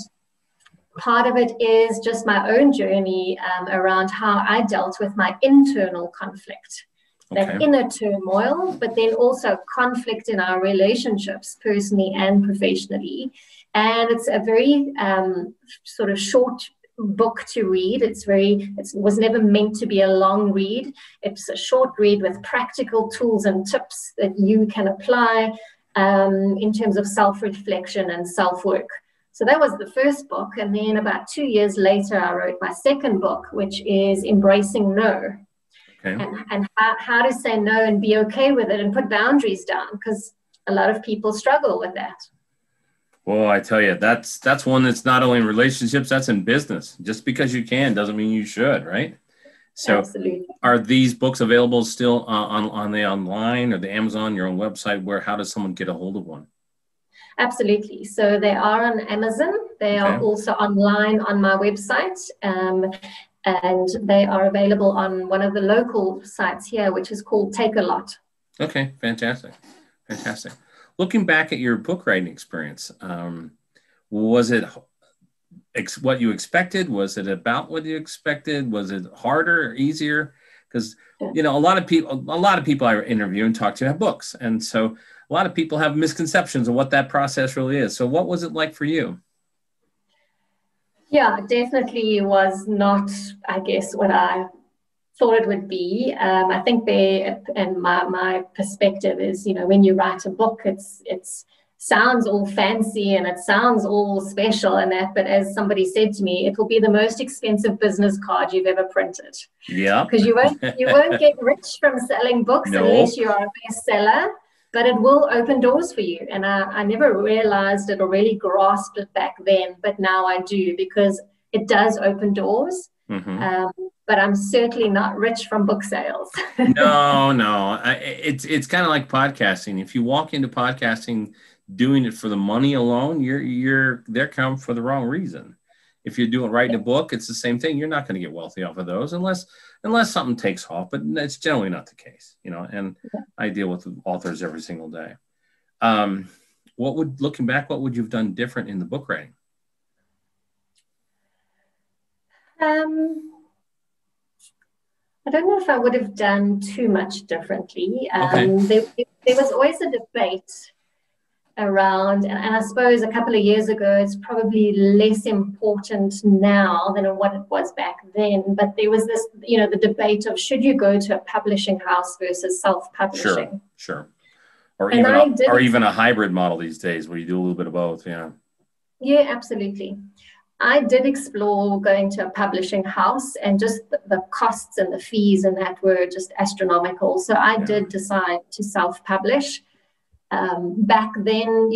part of it is just my own journey around how I dealt with my internal conflict, that inner turmoil, but then also conflict in our relationships, personally and professionally. And it's a very sort of short book to read. It was never meant to be a long read. It's a short read with practical tools and tips that you can apply in terms of self-reflection and self-work. So that was the first book. And then about 2 years later, I wrote my second book, which is Embracing No. Okay. And how to say no and be okay with it and put boundaries down, because a lot of people struggle with that. Well, I tell you, that's one that's not only in relationships, that's in business. Just because you can doesn't mean you should, right? So absolutely. Are these books available still on the online or the Amazon, your own website? How does someone get a hold of one? Absolutely. So they are on Amazon. They are also online on my website. And they are available on one of the local sites here, which is called Take a Lot. Okay, fantastic. Looking back at your book writing experience, was it what you expected? Was it about what you expected? Was it harder or easier? Because a lot of people I interview and talk to have books, and so a lot of people have misconceptions of what that process really is. So what was it like for you? Yeah, definitely was not, I guess, what I thought it would be. I think and my perspective is, when you write a book, it's sounds all fancy and it sounds all special and that, but as somebody said to me, it will be the most expensive business card you've ever printed. Yeah. Because you won't get rich from selling books unless you are a bestseller, but it will open doors for you. And I never realized it or really grasped it back then, but now I do, because it does open doors. Mm-hmm. But I'm certainly not rich from book sales. No. It's kind of like podcasting. If you walk into podcasting doing it for the money alone, they're coming for the wrong reason. If you're doing writing a book, it's the same thing. You're not going to get wealthy off of those unless something takes off, but that's generally not the case, and I deal with authors every single day. Looking back, what would you have done different in the book writing? I don't know if I would have done too much differently. Okay. There was always a debate around, and I suppose a couple of years ago, it's probably less important now than what it was back then. But there was this, the debate of should you go to a publishing house versus self-publishing. Sure. Or even a hybrid model these days where you do a little bit of both. Yeah. Yeah, absolutely. I did explore going to a publishing house, and just the costs and the fees and that were just astronomical. So I did decide to self-publish. Back then,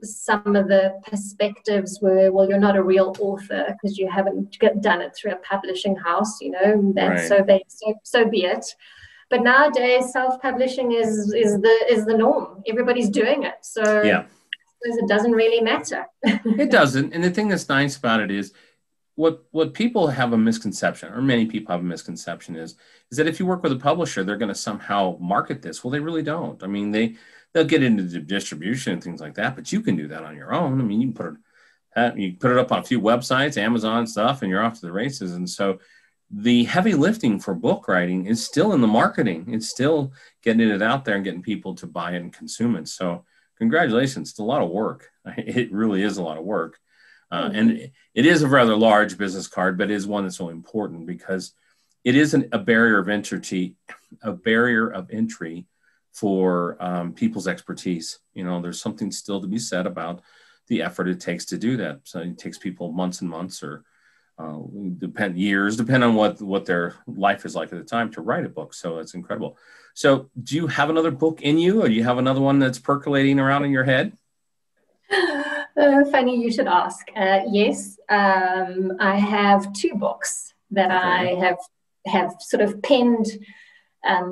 some of the perspectives were, well, you're not a real author because you haven't done it through a publishing house, that's right. So be it. But nowadays, self-publishing is the norm. Everybody's doing it. So yeah. It doesn't really matter. It doesn't. And the thing that's nice about it is what people have a misconception, or many people have a misconception is that if you work with a publisher, they're going to somehow market this. Well, they really don't. I mean, they'll get into the distribution and things like that, but you can do that on your own. I mean, you can put it up on a few websites, Amazon stuff, and you're off to the races. And so the heavy lifting for book writing is still in the marketing. It's still getting it out there and getting people to buy it and consume it. So congratulations. It's a lot of work. It really is a lot of work. And it is a rather large business card, but it is one that's really important because it isn't a barrier of entry, for people's expertise. There's something still to be said about the effort it takes to do that. So it takes people months and months, or years, depend on what their life is like at the time, to write a book. So it's incredible. So do you have another book in you, or do you have another one that's percolating around in your head? Funny you should ask. Yes, I have two books that I have sort of penned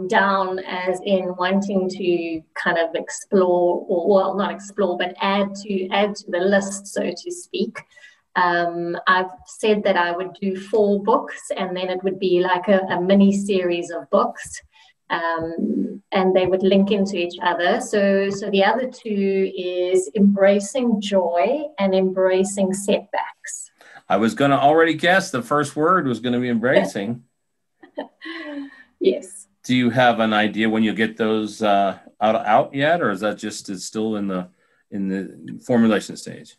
down, as in wanting to kind of explore, or well, not explore, but add to the list, so to speak. I've said that I would do 4 books, and then it would be like a mini series of books, and they would link into each other. So the other 2 is embracing joy and embracing setbacks. I was going to already guess the first word was going to be embracing. Yes. Do you have an idea when you get those out yet, or is that just still in the formulation stage?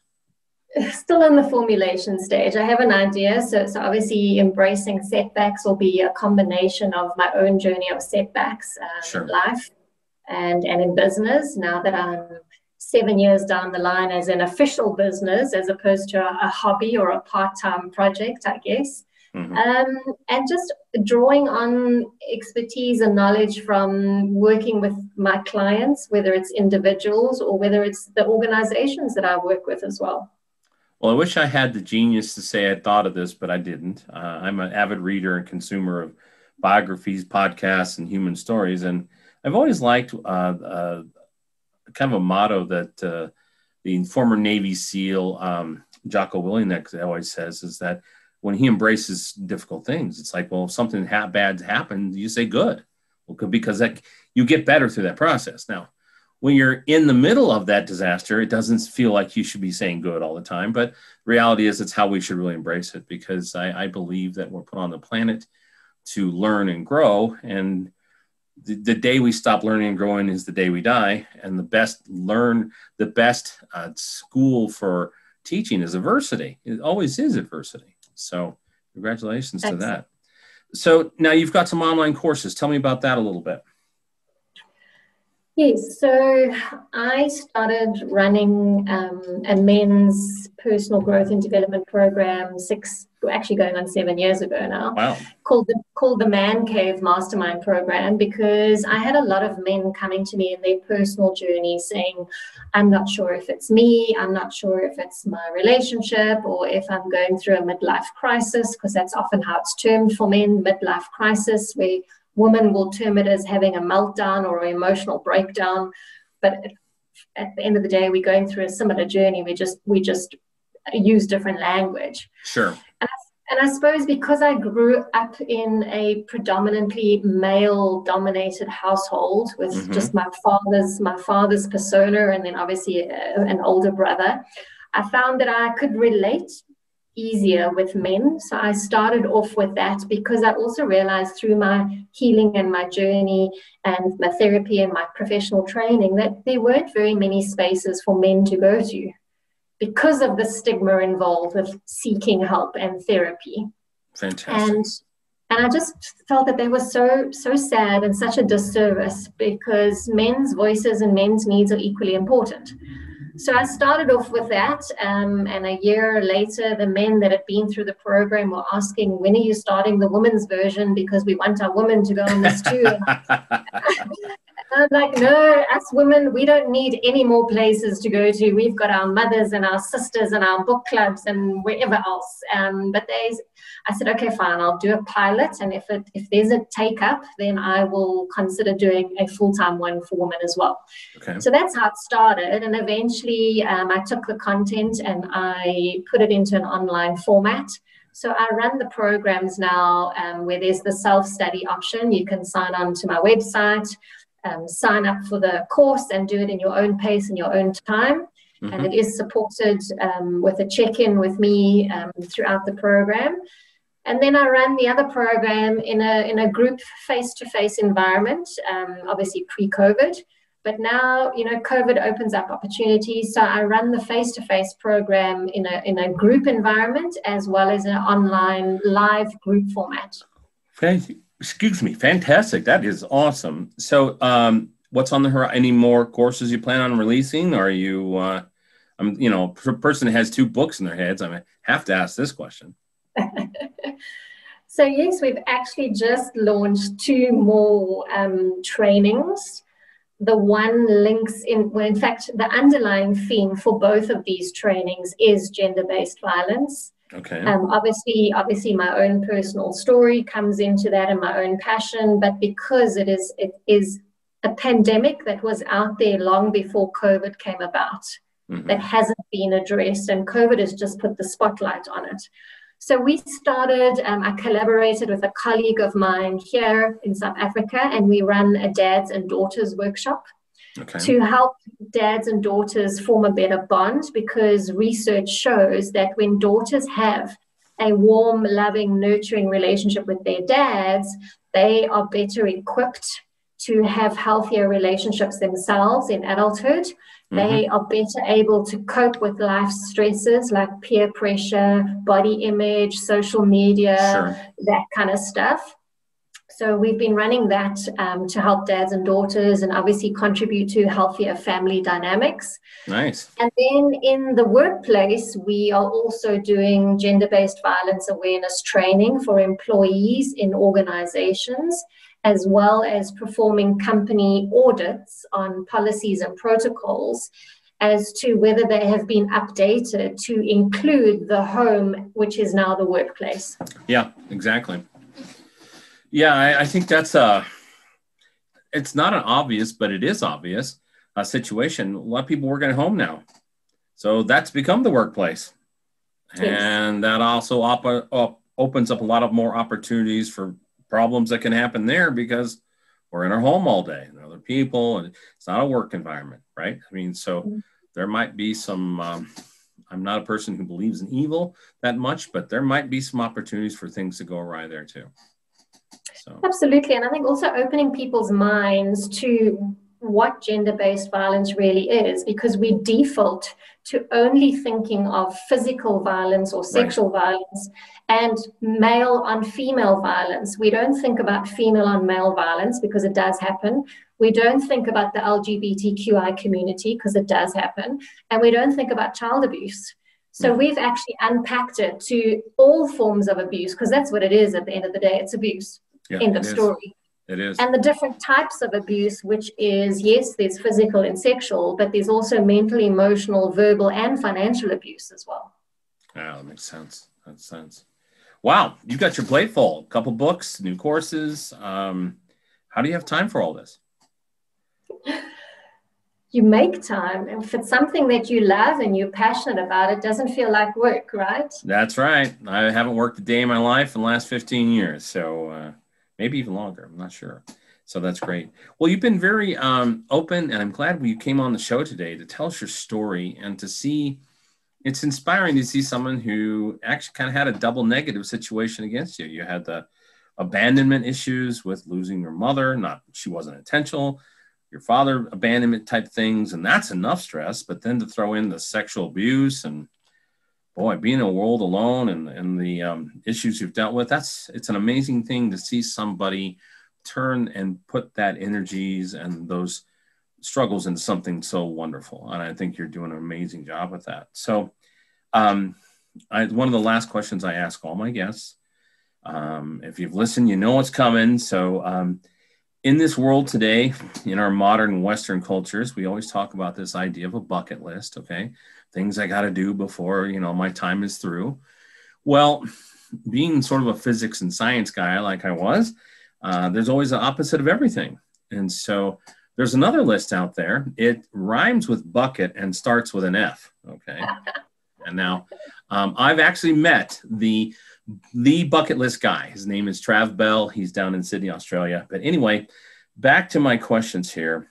Still in the formulation stage. I have an idea. So obviously embracing setbacks will be a combination of my own journey of setbacks in life and in business. Now that I'm 7 years down the line as an official business, as opposed to a hobby or a part-time project, I guess. Mm-hmm. And just drawing on expertise and knowledge from working with my clients, whether it's individuals or whether it's the organizations that I work with as well. Well, I wish I had the genius to say I thought of this, but I didn't. I'm an avid reader and consumer of biographies, podcasts, and human stories. And I've always liked kind of a motto that the former Navy SEAL, Jocko Willink, always says, is that when he embraces difficult things, it's like, well, if something bad happened, you say good. Well, because you get better through that process. Now, when you're in the middle of that disaster, it doesn't feel like you should be saying good all the time. But the reality is it's how we should really embrace it, because I believe that we're put on the planet to learn and grow. And the day we stop learning and growing is the day we die. And the best school for teaching is adversity. It always is adversity. So congratulations to that. So now you've got some online courses. Tell me about that a little bit. Yes, so I started running a men's personal growth and development program actually going on 7 years ago now. Wow. Called the Man Cave Mastermind Program, because I had a lot of men coming to me in their personal journey saying, I'm not sure if it's me, I'm not sure if it's my relationship, or if I'm going through a midlife crisis, because that's often how it's termed for men, midlife crisis, where women will term it as having a meltdown or an emotional breakdown. But at the end of the day, we're going through a similar journey. We just use different language. Sure. And I suppose because I grew up in a predominantly male-dominated household with just my father's persona, and then obviously an older brother, I found that I could relate easier with men. So I started off with that, because I also realized through my healing and my journey and my therapy and my professional training that there weren't very many spaces for men to go to, because of the stigma involved with seeking help and therapy. Fantastic. And I just felt that they were so sad and such a disservice, because men's voices and men's needs are equally important. So I started off with that, and a year later, the men that had been through the program were asking, when are you starting the women's version? Because we want our women to go on this too. I'm like, no, us women, we don't need any more places to go to. We've got our mothers and our sisters and our book clubs and wherever else. But I said, okay, fine, I'll do a pilot. And if there's a take up, then I will consider doing a full-time one for women as well. Okay. So that's how it started. And eventually I took the content and I put it into an online format. So I run the programs now where there's the self-study option. You can sign on to my website, sign up for the course and do it in your own pace and your own time. And it is supported with a check-in with me throughout the program. And then I run the other program in a group face-to-face environment, obviously pre-COVID. But now, COVID opens up opportunities. So I run the face-to-face program in a group environment, as well as an online live group format. Excuse me. Fantastic. That is awesome. So what's on the horizon? Any more courses you plan on releasing? Or are you, a person that has 2 books in their heads, I have to ask this question. So yes, we've actually just launched 2 more trainings. The one links in fact, the underlying theme for both of these trainings is gender-based violence. Okay. Obviously, my own personal story comes into that and my own passion, but because it is a pandemic that was out there long before COVID came about, that hasn't been addressed, and COVID has just put the spotlight on it. So we started, I collaborated with a colleague of mine here in South Africa, and we run a dads and daughters workshop to help dads and daughters form a better bond, because research shows that when daughters have a warm, loving, nurturing relationship with their dads, they are better equipped to have healthier relationships themselves in adulthood. They are better able to cope with life stresses like peer pressure, body image, social media, that kind of stuff. So we've been running that to help dads and daughters and obviously contribute to healthier family dynamics. Nice. And then in the workplace, we are also doing gender-based violence awareness training for employees in organizations, as well as performing company audits on policies and protocols as to whether they have been updated to include the home, which is now the workplace. Yeah, exactly. Yeah, I think that's it's not an obvious, but it is obvious situation. A lot of people work at home now. So that's become the workplace. Yes. And that also opens up a lot of more opportunities for problems that can happen there, because we're in our home all day and other people, and it's not a work environment, right? I mean, so there might be some, I'm not a person who believes in evil that much, but there might be some opportunities for things to go awry there too. So. Absolutely. And I think also opening people's minds to what gender-based violence really is, because we default to only thinking of physical violence or sexual violence and male on female violence. We don't think about female on male violence because it does happen. We don't think about the LGBTQI community because it does happen. And we don't think about child abuse. So we've actually unpacked it to all forms of abuse, because that's what it is at the end of the day. It's abuse. End of story. It is. And the different types of abuse, which is, yes, there's physical and sexual, but there's also mental, emotional, verbal, and financial abuse as well. Yeah, that makes sense. That makes sense. Wow, you've got your plate full. A couple books, new courses. How do you have time for all this? You make time. If it's something that you love and you're passionate about, it doesn't feel like work, right? That's right. I haven't worked a day in my life in the last 15 years. So maybe even longer. I'm not sure. So that's great. Well, you've been very open, and I'm glad you came on the show today to tell us your story and to see. It's inspiring to see someone who actually kind of had a double negative situation against you. You had the abandonment issues with losing your mother. She wasn't intentional. Your father abandonment type things, and that's enough stress. But then to throw in the sexual abuse and, boy, being in a world alone and the issues you've dealt with, it's an amazing thing to see somebody turn and put that energies and those struggles into something so wonderful. And I think you're doing an amazing job with that. So one of the last questions I ask all my guests, if you've listened, you know what's coming. So in this world today, in our modern Western cultures, we always talk about this idea of a bucket list, okay? Things I got to do before, my time is through. Well, being sort of a physics and science guy like I was, there's always the opposite of everything. And so there's another list out there. It rhymes with bucket and starts with an F, okay? And now I've actually met the bucket list guy. His name is Trav Bell. He's down in Sydney, Australia. But anyway, back to my questions here.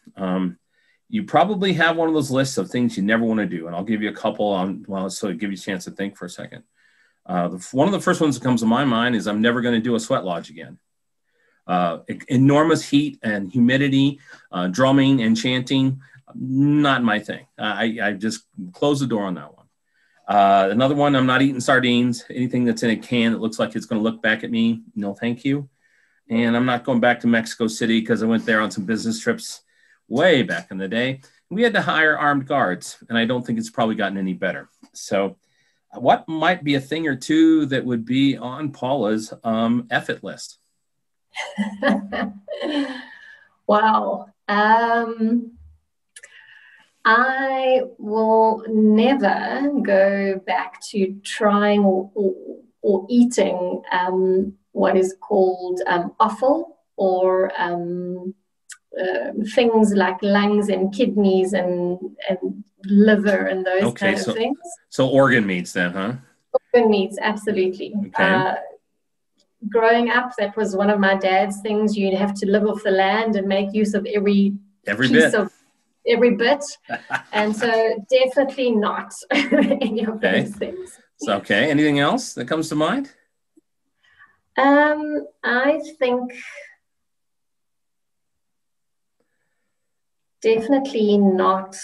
You probably have one of those lists of things you never want to do. And I'll give you a couple so to give you a chance to think for a second. One of the first ones that comes to my mind is I'm never going to do a sweat lodge again. Enormous heat and humidity, drumming and chanting, not my thing. I just close the door on that one. Another one, I'm not eating sardines. Anything that's in a can that looks like it's going to look back at me, no thank you. And I'm not going back to Mexico City because I went there on some business trips way back in the day. We had to hire armed guards, and I don't think it's probably gotten any better. So what might be a thing or two that would be on Paula's F-it list? Wow. I will never go back to trying or eating what is called offal or things like lungs and kidneys and liver and those kind of things. So organ meats then, huh? Organ meats, absolutely. Okay. Growing up, that was one of my dad's things. You'd have to live off the land and make use of every piece of every bit. And so definitely not any of those things. So, okay. Anything else that comes to mind? I think definitely not.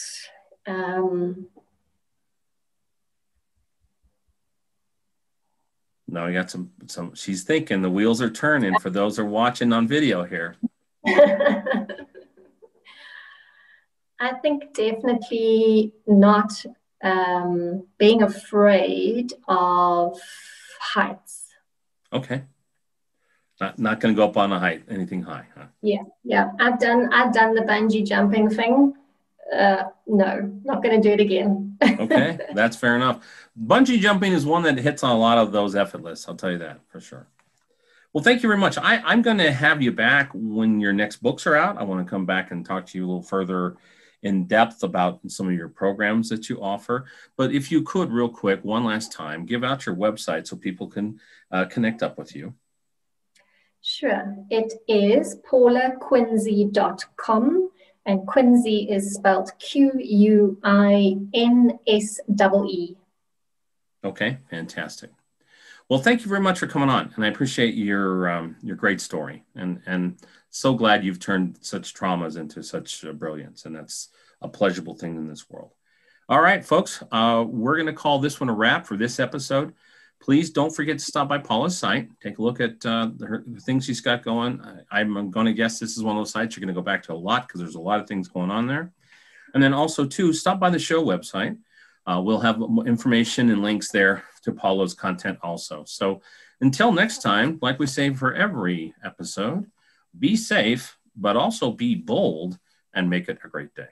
No, we got some, she's thinking, the wheels are turning for those who are watching on video here. I think definitely not being afraid of heights. Okay. Not going to go up on a height, anything high, huh? Yeah. I've done the bungee jumping thing. No, not going to do it again. Okay, that's fair enough. Bungee jumping is one that hits on a lot of those effort lists. I'll tell you that for sure. Well, thank you very much. I'm going to have you back when your next books are out. I want to come back and talk to you a little further in depth about some of your programs that you offer. But if you could, real quick, one last time, give out your website so people can connect up with you. Sure. It is paulaquinsee.com. And Quinsee is spelled Quinsee. Okay, fantastic. Well, thank you very much for coming on, and I appreciate your great story, and so glad you've turned such traumas into such brilliance, and that's a pleasurable thing in this world. All right, folks, we're going to call this one a wrap for this episode. Please don't forget to stop by Paula's site. Take a look at the things she's got going. I'm going to guess this is one of those sites you're going to go back to a lot because there's a lot of things going on there. And then also, too, stop by the show website. We'll have information and links there to Paula's content also. So until next time, like we say for every episode, be safe, but also be bold and make it a great day.